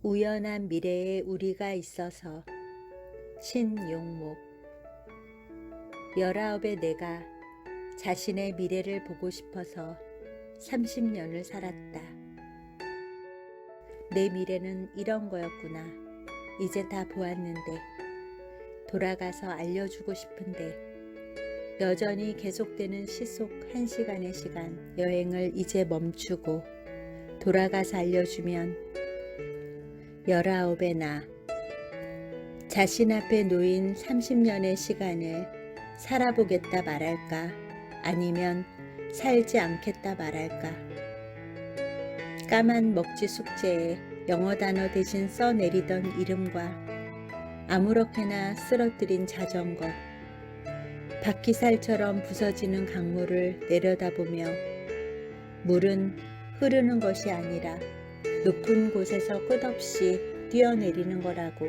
우연한 미래에 우리가 있어서. 신용목. 19의 내가 자신의 미래를 보고 싶어서 30년을 살았다. 내 미래는 이런 거였구나. 이제 다 보았는데, 돌아가서 알려주고 싶은데, 여전히 계속되는 시속 1시간의 시간 여행을 이제 멈추고 돌아가서 알려주면 19의 나, 자신 앞에 놓인 30년의 시간을 살아보겠다 말할까, 아니면 살지 않겠다 말할까. 까만 먹지 숙제에 영어 단어 대신 써내리던 이름과 아무렇게나 쓰러뜨린 자전거, 바퀴살처럼 부서지는 강물을 내려다보며 물은 흐르는 것이 아니라 높은 곳에서 끝없이 뛰어내리는 거라고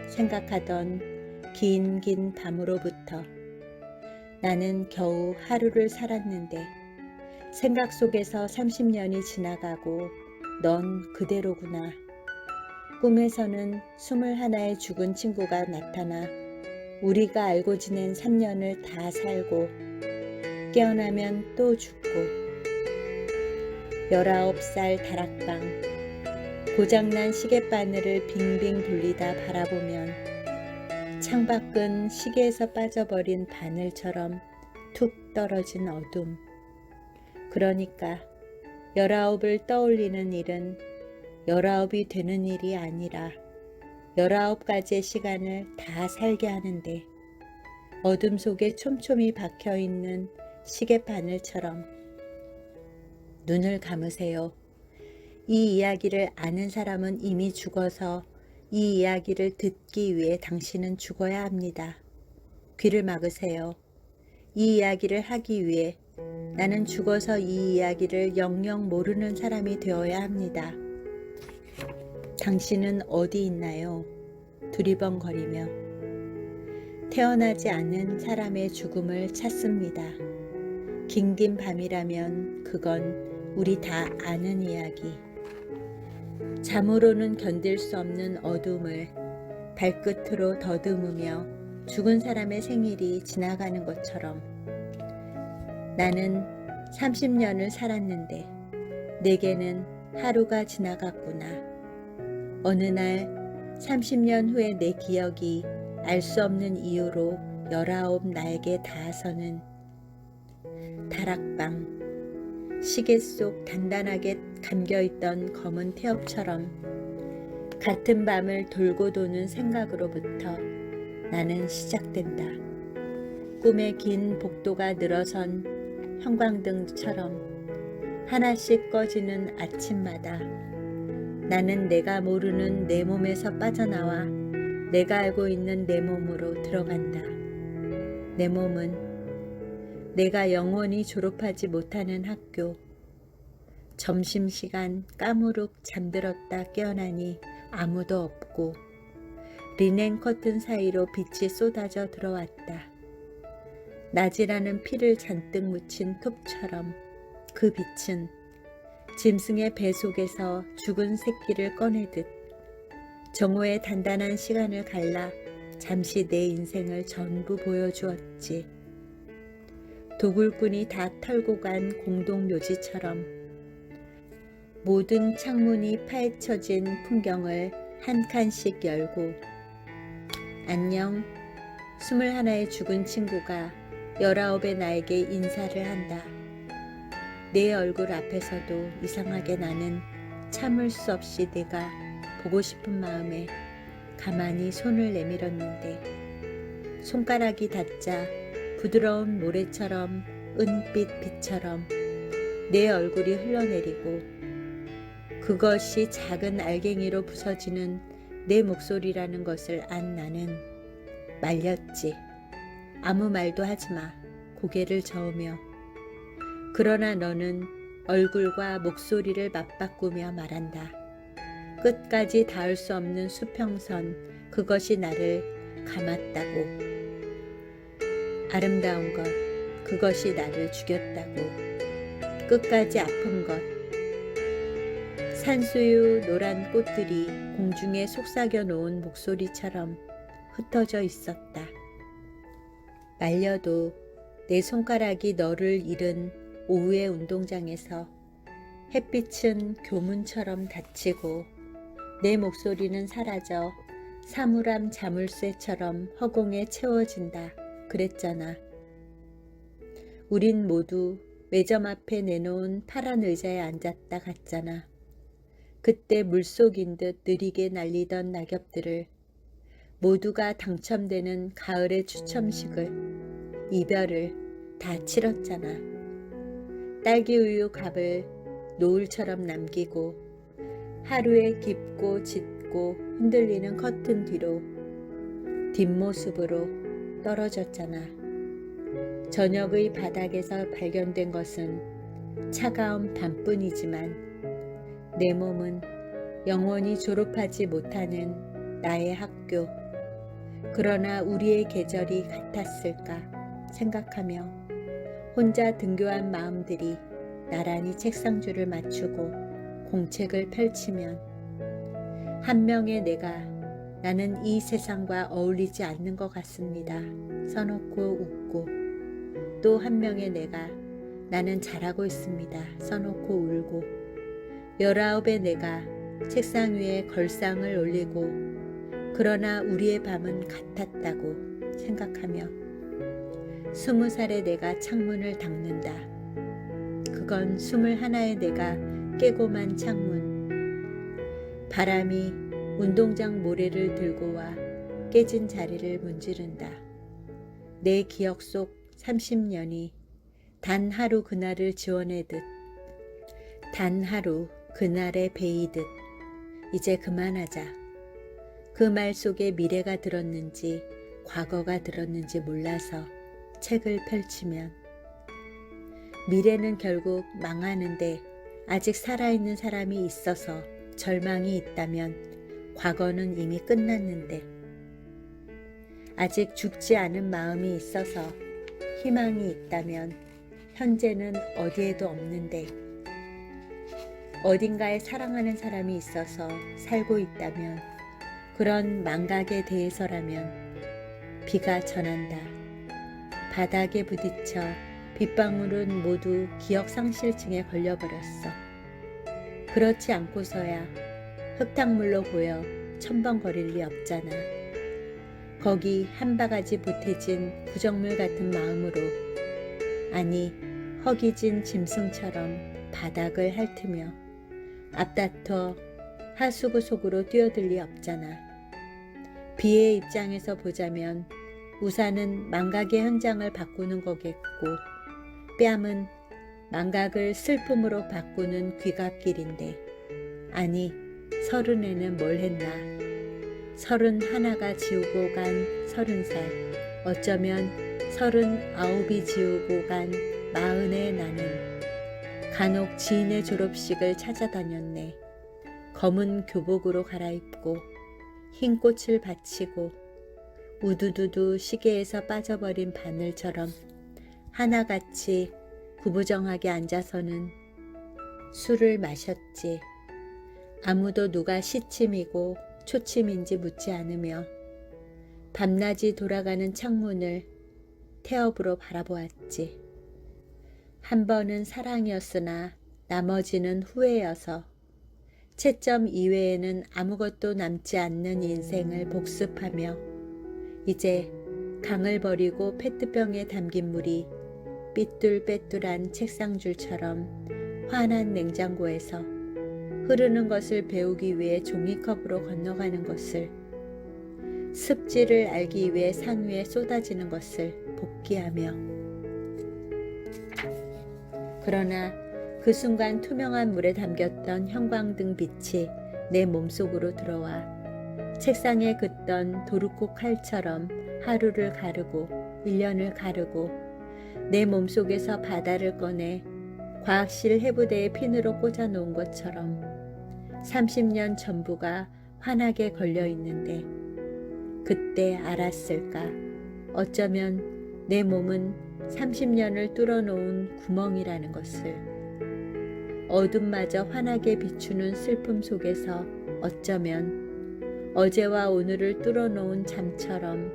생각하던 긴 밤으로부터 나는 겨우 하루를 살았는데, 생각 속에서 30년이 지나가고 넌 그대로구나. 꿈에서는 21의 죽은 친구가 나타나 우리가 알고 지낸 3년을 다 살고, 깨어나면 또 죽고. 19살 다락방, 고장난 시계바늘을 빙빙 돌리다 바라보면 창밖은 시계에서 빠져버린 바늘처럼 툭 떨어진 어둠. 그러니까 19을 떠올리는 일은 19이 되는 일이 아니라 19가지의 시간을 다 살게 하는데, 어둠 속에 촘촘히 박혀있는 시계바늘처럼. 눈을 감으세요. 이 이야기를 아는 사람은 이미 죽어서 이 이야기를 듣기 위해 당신은 죽어야 합니다. 귀를 막으세요. 이 이야기를 하기 위해 나는 죽어서 이 이야기를 영영 모르는 사람이 되어야 합니다. 당신은 어디 있나요? 두리번거리며 태어나지 않은 사람의 죽음을 찾습니다. 긴긴 밤이라면 그건 우리 다 아는 이야기. 잠으로는 견딜 수 없는 어둠을 발끝으로 더듬으며 죽은 사람의 생일이 지나가는 것처럼 나는 30년을 살았는데 내게는 하루가 지나갔구나. 어느 날 30년 후에 내 기억이 알 수 없는 이유로 19 나에게 닿아서는 다락방, 시계 속 단단하게 감겨있던 검은 태엽처럼 같은 밤을 돌고 도는 생각으로부터 나는 시작된다. 꿈의 긴 복도가 늘어선 형광등처럼 하나씩 꺼지는 아침마다 나는 내가 모르는 내 몸에서 빠져나와 내가 알고 있는 내 몸으로 들어간다. 내 몸은 내가 영원히 졸업하지 못하는 학교. 점심시간 까무룩 잠들었다 깨어나니 아무도 없고 리넨 커튼 사이로 빛이 쏟아져 들어왔다. 낮이라는 피를 잔뜩 묻힌 톱처럼 그 빛은 짐승의 배 속에서 죽은 새끼를 꺼내듯 정오의 단단한 시간을 갈라 잠시 내 인생을 전부 보여주었지. 도굴꾼이 다 털고 간 공동묘지처럼 모든 창문이 파헤쳐진 풍경을 한 칸씩 열고, 안녕, 21의 죽은 친구가 19의 나에게 인사를 한다. 내 얼굴 앞에서도 이상하게 나는 참을 수 없이 내가 보고 싶은 마음에 가만히 손을 내밀었는데, 손가락이 닿자 부드러운 모래처럼 은빛 빛처럼 내 얼굴이 흘러내리고, 그것이 작은 알갱이로 부서지는 내 목소리라는 것을 안 나는 말렸지. 아무 말도 하지 마. 고개를 저으며. 그러나 너는 얼굴과 목소리를 맞바꾸며 말한다. 끝까지 닿을 수 없는 수평선, 그것이 나를 감았다고. 아름다운 것, 그것이 나를 죽였다고. 끝까지 아픈 것, 산수유 노란 꽃들이 공중에 속삭여 놓은 목소리처럼 흩어져 있었다. 말려도 내 손가락이 너를 잃은 오후의 운동장에서 햇빛은 교문처럼 닫히고 내 목소리는 사라져 사물함 자물쇠처럼 허공에 채워진다 그랬잖아. 우린 모두 매점 앞에 내놓은 파란 의자에 앉았다 갔잖아. 그때 물속인 듯 느리게 날리던 낙엽들을, 모두가 당첨되는 가을의 추첨식을, 이별을 다 치렀잖아. 딸기우유 값을 노을처럼 남기고 하루의 깊고 짙고 흔들리는 커튼 뒤로 뒷모습으로 떨어졌잖아. 저녁의 바닥에서 발견된 것은 차가운 밤뿐이지만 내 몸은 영원히 졸업하지 못하는 나의 학교, 그러나 우리의 계절이 같았을까 생각하며 혼자 등교한 마음들이 나란히 책상줄을 맞추고 공책을 펼치면 한 명의 내가 나는 이 세상과 어울리지 않는 것 같습니다 써놓고 웃고, 또 한 명의 내가 나는 잘하고 있습니다 써놓고 울고, 19의 내가 책상 위에 걸상을 올리고 그러나 우리의 밤은 같았다고 생각하며 20살의 내가 창문을 닦는다. 그건 21의 내가 깨고만 창문. 바람이 운동장 모래를 들고 와 깨진 자리를 문지른다. 내 기억 속 30년이 단 하루 그날을 지워내듯, 단 하루 그날에 베이듯. 이제 그만하자. 그 말 속에 미래가 들었는지 과거가 들었는지 몰라서 책을 펼치면 미래는 결국 망하는데 아직 살아있는 사람이 있어서 절망이 있다면 과거는 이미 끝났는데, 아직 죽지 않은 마음이 있어서 희망이 있다면 현재는 어디에도 없는데, 어딘가에 사랑하는 사람이 있어서 살고 있다면 그런 망각에 대해서라면 비가 전한다. 바닥에 부딪혀 빗방울은 모두 기억상실증에 걸려버렸어. 그렇지 않고서야 흙탕물로 보여 첨벙거릴 리 없잖아. 거기 한 바가지 보태진 구정물 같은 마음으로, 아니 허기진 짐승처럼 바닥을 핥으며 앞다퉈 하수구 속으로 뛰어들 리 없잖아. 비의 입장에서 보자면 우산은 망각의 현장을 바꾸는 거겠고, 뺨은 망각을 슬픔으로 바꾸는 귀갓길인데, 아니 30에는 뭘 했나. 31가 지우고 간 30살, 어쩌면 39이 지우고 간 40의 나는 간혹 지인의 졸업식을 찾아다녔네. 검은 교복으로 갈아입고 흰 꽃을 바치고 우두두두 시계에서 빠져버린 바늘처럼 하나같이 구부정하게 앉아서는 술을 마셨지. 아무도 누가 시침이고 초침인지 묻지 않으며 밤낮이 돌아가는 창문을 태엽으로 바라보았지. 한 번은 사랑이었으나 나머지는 후회여서 채점 이외에는 아무것도 남지 않는 인생을 복습하며 이제 강을 버리고 페트병에 담긴 물이 삐뚤빼뚤한 책상줄처럼 환한 냉장고에서 흐르는 것을 배우기 위해 종이컵으로 건너가는 것을, 습지를 알기 위해 산 위에 쏟아지는 것을 복기하며, 그러나 그 순간 투명한 물에 담겼던 형광등 빛이 내 몸속으로 들어와 책상에 긋던 도르코 칼처럼 하루를 가르고 1년을 가르고 내 몸속에서 바다를 꺼내 과학실 해부대에 핀으로 꽂아 놓은 것처럼 30년 전부가 환하게 걸려 있는데, 그때 알았을까. 어쩌면 내 몸은 30년을 뚫어놓은 구멍이라는 것을. 어둠마저 환하게 비추는 슬픔 속에서 어쩌면 어제와 오늘을 뚫어놓은 잠처럼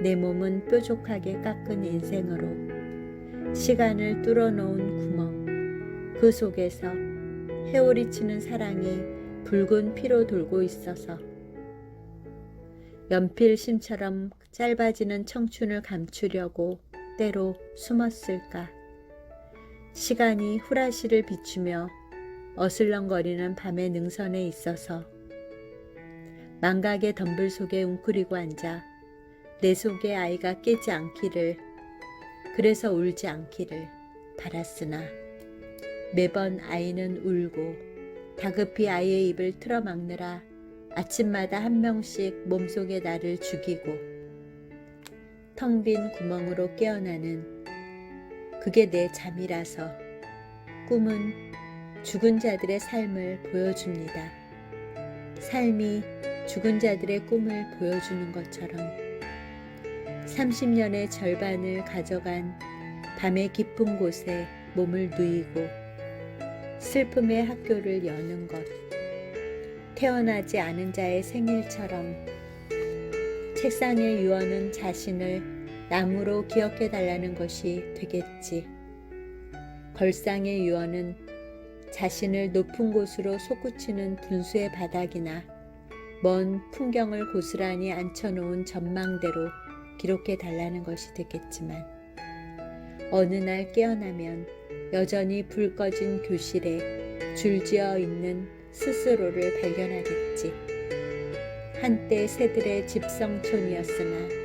내 몸은 뾰족하게 깎은 인생으로 시간을 뚫어놓은 구멍, 그 속에서 회오리치는 사랑이 붉은 피로 돌고 있어서 연필심처럼 짧아지는 청춘을 감추려고 때로 숨었을까. 시간이 후라시를 비추며 어슬렁거리는 밤의 능선에 있어서 망각의 덤불 속에 웅크리고 앉아 내 속의 아이가 깨지 않기를, 그래서 울지 않기를 바랐으나 매번 아이는 울고 다급히 아이의 입을 틀어막느라 아침마다 한 명씩 몸속의 나를 죽이고 텅 빈 구멍으로 깨어나는 그게 내 잠이라서 꿈은 죽은 자들의 삶을 보여줍니다. 삶이 죽은 자들의 꿈을 보여주는 것처럼 30년의 절반을 가져간 밤의 깊은 곳에 몸을 누이고 슬픔의 학교를 여는 것, 태어나지 않은 자의 생일처럼 책상의 유언은 자신을 나무로 기억해달라는 것이 되겠지. 걸상의 유언은 자신을 높은 곳으로 솟구치는 분수의 바닥이나 먼 풍경을 고스란히 앉혀놓은 전망대로 기록해달라는 것이 되겠지만 어느 날 깨어나면 여전히 불 꺼진 교실에 줄지어 있는 스스로를 발견하겠지. 한때 새들의 집성촌이었으나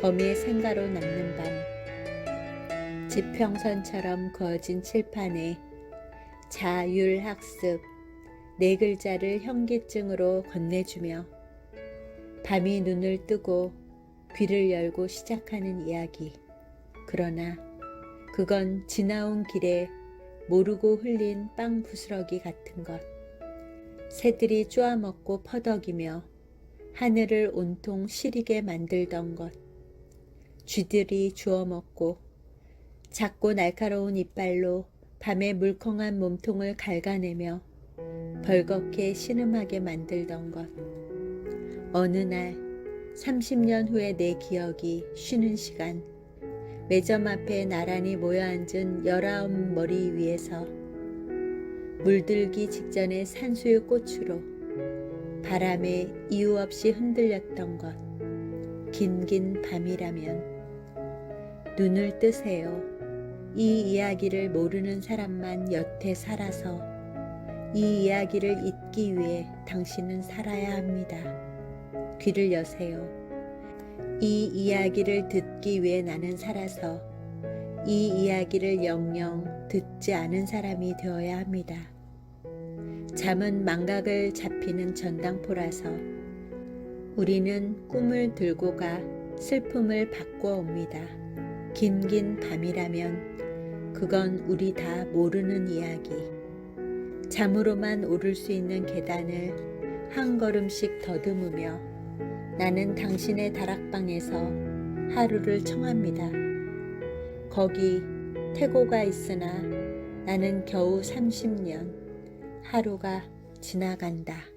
거미의 생가로 남는 밤, 지평선처럼 그어진 칠판에 자율학습 네 글자를 현기증으로 건네주며 밤이 눈을 뜨고 귀를 열고 시작하는 이야기. 그러나 그건 지나온 길에 모르고 흘린 빵 부스러기 같은 것. 새들이 쪼아먹고 퍼덕이며 하늘을 온통 시리게 만들던 것. 쥐들이 주워먹고 작고 날카로운 이빨로 밤의 물컹한 몸통을 갉아내며 벌겋게 신음하게 만들던 것. 어느 날 30년 후의 내 기억이 쉬는 시간, 매점 앞에 나란히 모여앉은 19 머리 위에서 물들기 직전의 산수유 꽃으로 바람에 이유 없이 흔들렸던 것. 긴긴 밤이라면 눈을 뜨세요. 이 이야기를 모르는 사람만 여태 살아서 이 이야기를 잊기 위해 당신은 살아야 합니다. 귀를 여세요. 이 이야기를 듣기 위해 나는 살아서 이 이야기를 영영 듣지 않은 사람이 되어야 합니다. 잠은 망각을 잡히는 전당포라서 우리는 꿈을 들고 가 슬픔을 바꾸어 옵니다. 긴긴 밤이라면 그건 우리 다 모르는 이야기. 잠으로만 오를 수 있는 계단을 한 걸음씩 더듬으며 나는 당신의 다락방에서 하루를 청합니다. 거기 태고가 있으나 나는 겨우 30년 하루가 지나간다.